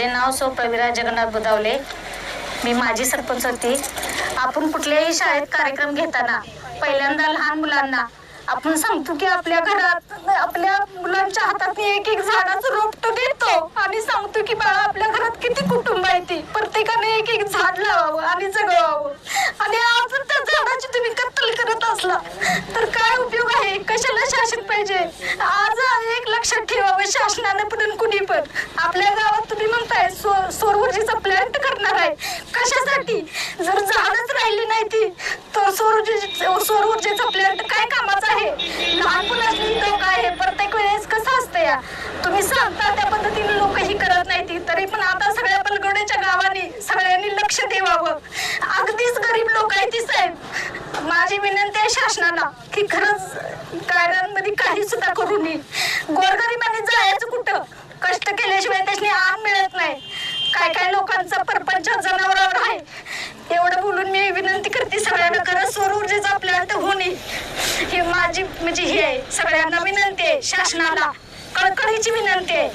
माझे नाव सौ प्रवीरा जगन्नाथ बुधावले. मी माजी सरपंच होती. आपण कुठल्याही शाळेत कार्यक्रम घेताना पहिल्यांदा लहान मुलांना आपण सांगतो की आपल्या घरात आपल्या मुलांच्या हातात एक एक झाडाचं रोपटं देतो आणि सांगतो की बाळा आपल्या घरात किती कुटुंब आहे ती प्रत्येकाने एक एक झाड लावावं आणि जगवावं. आणि आज त्या झाडाची तुम्ही कत्तल करत असला तर काय उपयोग आहे? कशाला शासन पाहिजे? आज एक लक्षात ठेवावं शासनाने पण कुणी पण आपल्या गावात तुम्ही म्हणताय सौर ऊर्जेचा प्लांट करणार आहे. कशासाठी? जर झाडच राहिली नाही ती तर सौर ऊर्जेचा प्लांट काय कामाचा आहे? लहान मुलांनी लोक आहे प्रत्येक वेळेस कसं असतं या तुम्ही सांगता त्या पद्धतीने लोक ही करत नाही ती तरी पण आता सगळ्या पलगोड्याच्या गावाने सगळ्यांनी लक्ष द्यावं. अगदीच गरीब लोक आहे ती साहेब. माझी विनंती आहे शासनाला की खरंच कायद्यांमध्ये काही सुद्धा करू नये. गोरगरिबांनी जायचं कुठं? कष्ट केल्याशिवाय त्याने आग मिळत नाही. काय काय लोकांचा परपंच जनावरावर आहे. एवढं बोलून मी विनंती करते सगळ्यांना खरंच सौर ऊर्जेचा प्लांट होणे ही माझी म्हणजे हे आहे. सगळ्यांना विनंती आहे शासनाला कळकळीची विनंती आहे.